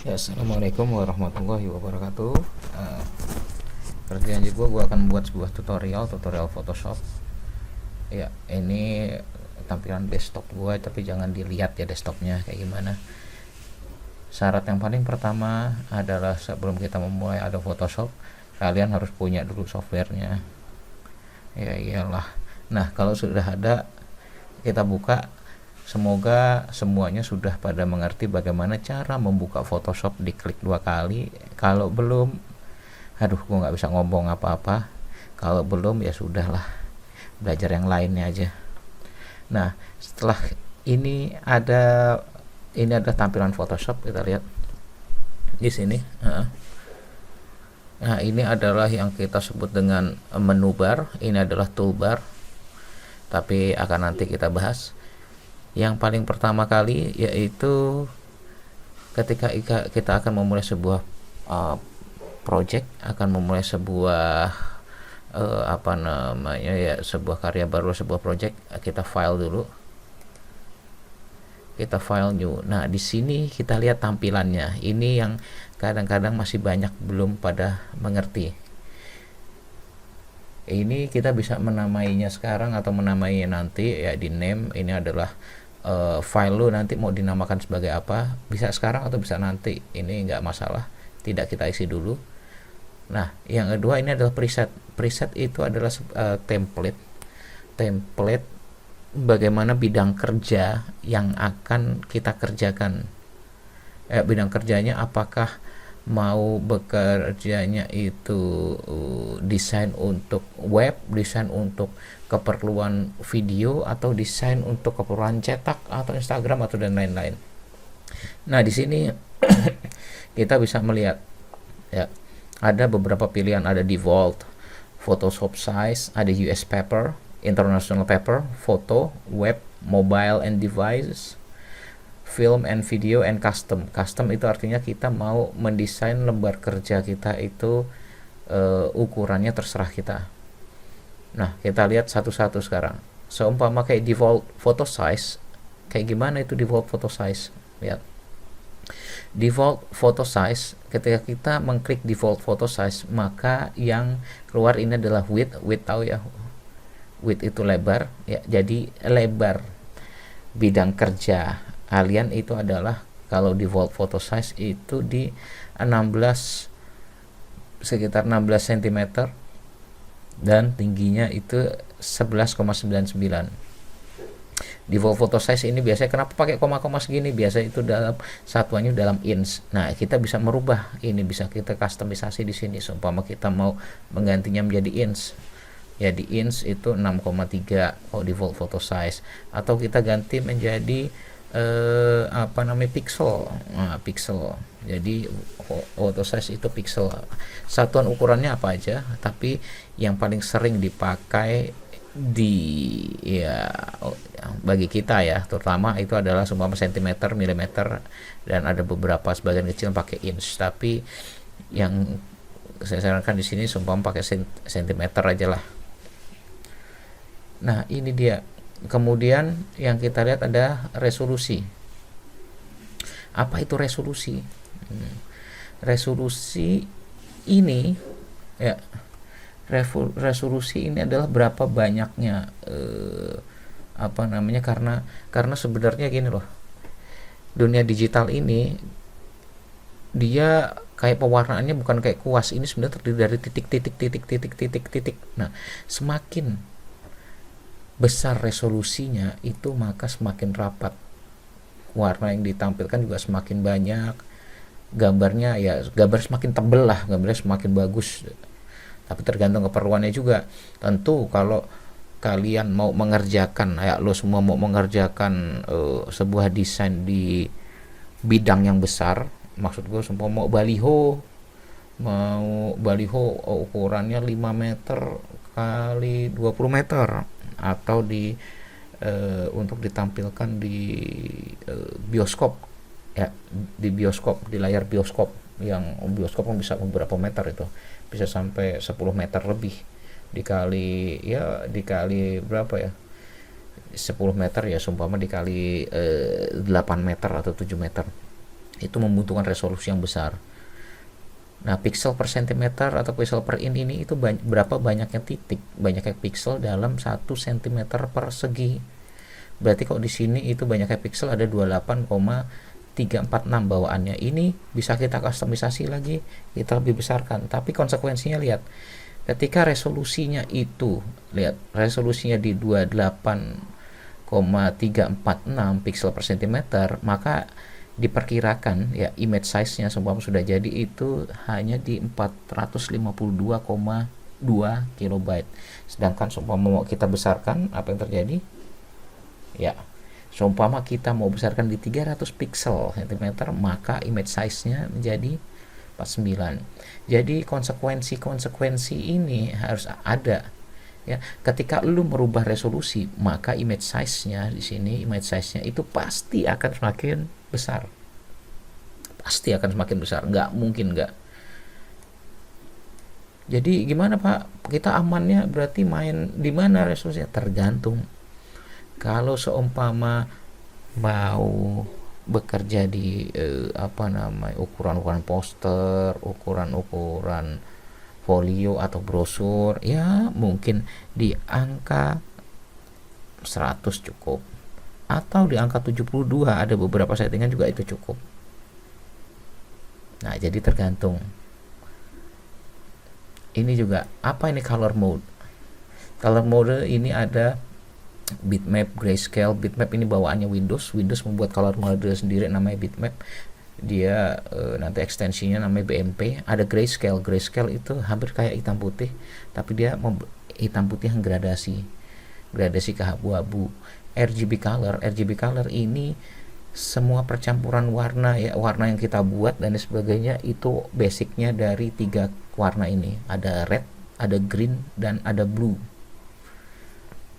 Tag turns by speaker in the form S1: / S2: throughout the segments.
S1: Ya, assalamualaikum warahmatullahi wabarakatuh. Eh, Kerjaan gue akan membuat sebuah tutorial Photoshop. Ya, ini tampilan desktop gue, tapi jangan dilihat ya desktopnya kayak gimana. Syarat yang paling pertama adalah sebelum kita memulai ada Photoshop, kalian harus punya dulu softwarenya. Ya iyalah. Nah, kalau sudah ada, kita buka. Semoga semuanya sudah pada mengerti bagaimana cara membuka Photoshop. Diklik 2 kali. Kalau belum, aduh, gue nggak bisa ngomong apa-apa. Kalau belum ya sudahlah, belajar yang lainnya aja. Nah, setelah ini ada tampilan Photoshop, kita lihat di sini. Nah, ini adalah yang kita sebut dengan menu bar. Ini adalah toolbar, tapi akan nanti kita bahas. Yang paling pertama kali yaitu ketika kita akan memulai sebuah project, akan memulai sebuah apa namanya ya, sebuah karya baru, sebuah project, kita file dulu, kita file new. Nah, di sini kita lihat tampilannya. Ini yang kadang-kadang masih banyak belum pada mengerti. Ini kita bisa menamainya sekarang atau menamainya nanti ya di name. Ini adalah file lo nanti mau dinamakan sebagai apa, bisa sekarang atau bisa nanti, ini nggak masalah, tidak kita isi dulu. Nah, yang kedua ini adalah preset itu adalah template bagaimana bidang kerja yang akan kita kerjakan. Bidang kerjanya apakah mau bekerjanya itu desain untuk web, desain untuk keperluan video, atau desain untuk keperluan cetak atau Instagram atau dan lain-lain. Nah, di sini kita bisa melihat ya, ada beberapa pilihan, ada default, Photoshop size, ada US paper, international paper, photo, web, mobile and devices, film and video, and custom. Custom itu artinya kita mau mendesain lembar kerja kita itu ukurannya terserah kita. Nah, kita lihat satu-satu sekarang. Seumpama kayak default photo size, kayak gimana itu default photo size? Lihat. Default photo size, ketika kita mengklik default photo size, maka yang keluar ini adalah width. Width tahu ya, width itu lebar ya. Jadi lebar bidang kerja kalian itu adalah, kalau default photo size itu di 16, sekitar 16 cm, dan tingginya itu 11,99. Default photo size ini biasanya kenapa pakai koma-koma segini, biasa itu dalam satuannya dalam inch. Nah, kita bisa merubah ini, bisa kita customisasi di sini. Seumpama kita mau menggantinya menjadi inch, ya di inch itu 6,3 kalau default photo size, atau kita ganti menjadi apa namanya, pixel. Nah, pixel, jadi photo size itu pixel. Satuan ukurannya apa aja, tapi yang paling sering dipakai di ya bagi kita ya terutama itu adalah seumpama sentimeter, milimeter, dan ada beberapa sebagian kecil pakai inch, tapi yang saya sarankan di sini seumpama pakai sentimeter aja lah. Nah, ini dia. Kemudian yang kita lihat ada resolusi. Apa itu resolusi? Resolusi ini ya, resolusi ini adalah berapa banyaknya apa namanya, karena sebenarnya gini loh, dunia digital ini dia kayak pewarnaannya bukan kayak kuas, ini sebenarnya terdiri dari titik. Nah, semakin besar resolusinya itu maka semakin rapat warna yang ditampilkan, juga semakin banyak gambarnya, ya gambar semakin tebel lah, gambarnya semakin bagus. Tapi tergantung keperluannya juga. Tentu kalau kalian mau mengerjakan, ya lo semua mau mengerjakan sebuah desain di bidang yang besar, maksud gue semua mau baliho, ukurannya 5 meter kali 20 meter, atau untuk ditampilkan di bioskop ya, di layar bioskop, yang bioskop kan bisa beberapa meter, itu bisa sampai 10 meter lebih, dikali berapa ya, 10 meter ya, seumpama dikali 8 meter atau 7 meter. itu membutuhkan resolusi yang besar. Nah, pixel per sentimeter atau pixel per in ini itu berapa banyaknya titik, banyaknya pixel dalam 1 cm persegi. Berarti kalau di sini itu banyaknya pixel ada 28,346 bawaannya. Ini bisa kita kustomisasi lagi, kita lebih besarkan. Tapi konsekuensinya lihat, ketika resolusinya itu, lihat resolusinya di 28,346 pixel per sentimeter, maka diperkirakan ya image size-nya seumpama sudah jadi itu hanya di 452,2 kilobyte. Sedangkan seumpama mau kita besarkan, apa yang terjadi? Ya, seumpama kita mau besarkan di 300 pixel cm, maka image size-nya menjadi 49. Jadi konsekuensi ini harus ada. Ya, ketika lu merubah resolusi, maka image size-nya di sini, image size-nya itu pasti akan semakin besar. Pasti akan semakin besar, nggak mungkin nggak. Jadi gimana Pak? Kita amannya berarti main di mana resolusinya? Tergantung. Kalau seumpama mau bekerja di ukuran-ukuran poster, ukuran-ukuran folio atau brosur, ya mungkin di angka 100 cukup, atau di angka 72, ada beberapa settingan juga itu cukup. Nah, jadi tergantung. Ini juga apa ini color mode? Color mode ini ada bitmap, grayscale. Bitmap ini bawaannya Windows membuat color mode sendiri namanya bitmap. Dia nanti ekstensinya namanya BMP. Ada grayscale itu hampir kayak hitam putih, tapi dia hitam putih yang gradasi ke abu-abu. RGB color ini semua percampuran warna, ya warna yang kita buat dan sebagainya, itu basicnya dari 3 warna ini, ada red, ada green, dan ada blue.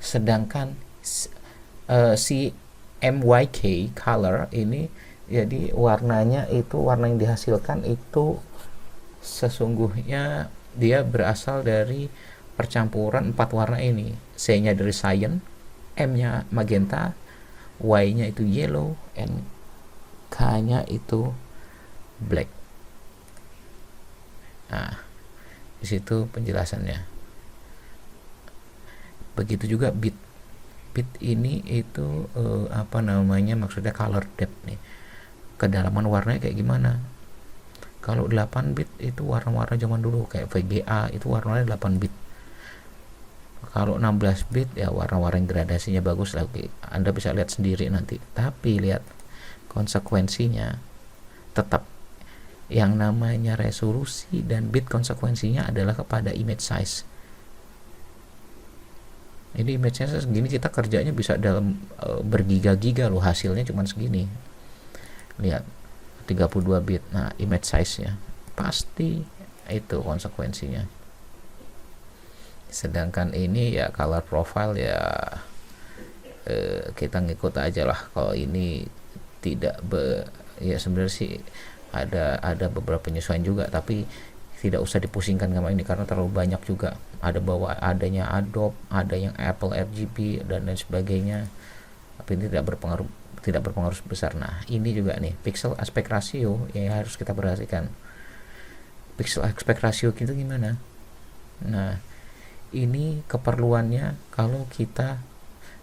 S1: Sedangkan si MYK color ini, jadi warnanya itu, warna yang dihasilkan itu sesungguhnya dia berasal dari percampuran 4 warna ini. C-nya dari cyan, M-nya magenta, Y-nya itu yellow, and K-nya itu black. Nah, di situ penjelasannya. Begitu juga bit ini itu maksudnya color depth nih, kedalaman warnanya kayak gimana. Kalau 8 bit itu warna-warna zaman dulu kayak VGA itu warnanya 8 bit. Kalau 16 bit ya warna-warna yang gradasinya bagus lagi, Anda bisa lihat sendiri nanti. Tapi lihat konsekuensinya tetap yang namanya resolusi dan bit, konsekuensinya adalah kepada image size. Ini image size segini, kita kerjanya bisa dalam bergiga-giga loh, hasilnya cuma segini. Lihat 32 bit. Nah, image size-nya pasti itu konsekuensinya. Sedangkan ini ya color profile ya kita ngikut aja lah. Kalau ini tidak ya sebenarnya sih ada beberapa penyesuaian juga, tapi tidak usah dipusingkan sama ini karena terlalu banyak juga. Ada adanya Adobe, ada yang Apple RGB dan lain sebagainya, tapi ini tidak berpengaruh besar. Nah, ini juga nih pixel aspect ratio yang harus kita perhatikan. Pixel aspect ratio itu gimana? Nah, ini keperluannya kalau kita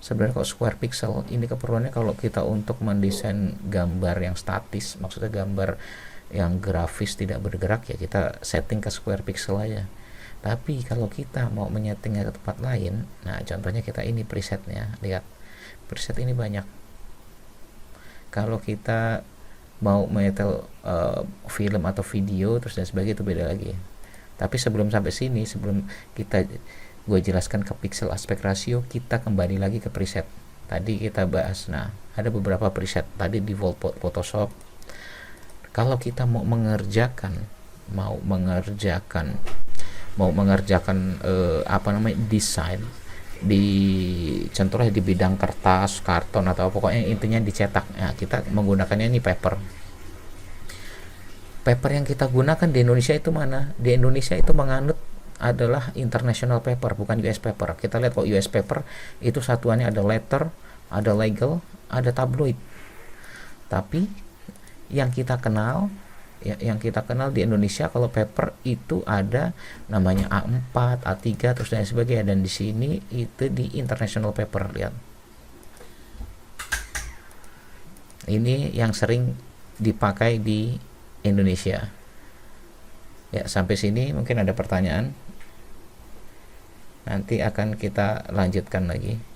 S1: sebenarnya kalau square pixel ini keperluannya kalau kita untuk mendesain gambar yang statis, maksudnya gambar yang grafis tidak bergerak, ya kita setting ke square pixel aja. Tapi kalau kita mau menyetingnya ke tempat lain, nah contohnya kita ini presetnya, lihat preset ini banyak. Kalau kita mau menyetel film atau video terus dan sebagainya itu beda lagi. Tapi sebelum sampai sini, sebelum gue jelaskan ke pixel aspect ratio, kita kembali lagi ke preset. Tadi kita bahas, nah ada beberapa preset tadi di Photoshop. Kalau kita mau mengerjakan desain di contohnya di bidang kertas, karton atau pokoknya intinya dicetak, nah kita menggunakannya ini paper yang kita gunakan di Indonesia itu mana? Di Indonesia itu menganut adalah international paper, bukan US paper. Kita lihat kalau US paper itu satuannya ada letter, ada legal, ada tabloid. Tapi yang kita kenal, ya, yang kita kenal di Indonesia kalau paper itu ada namanya A4, A3 terus dan sebagainya, dan di sini itu di international paper. Lihat, ini yang sering dipakai di Indonesia. Ya, sampai sini mungkin ada pertanyaan, nanti akan kita lanjutkan lagi.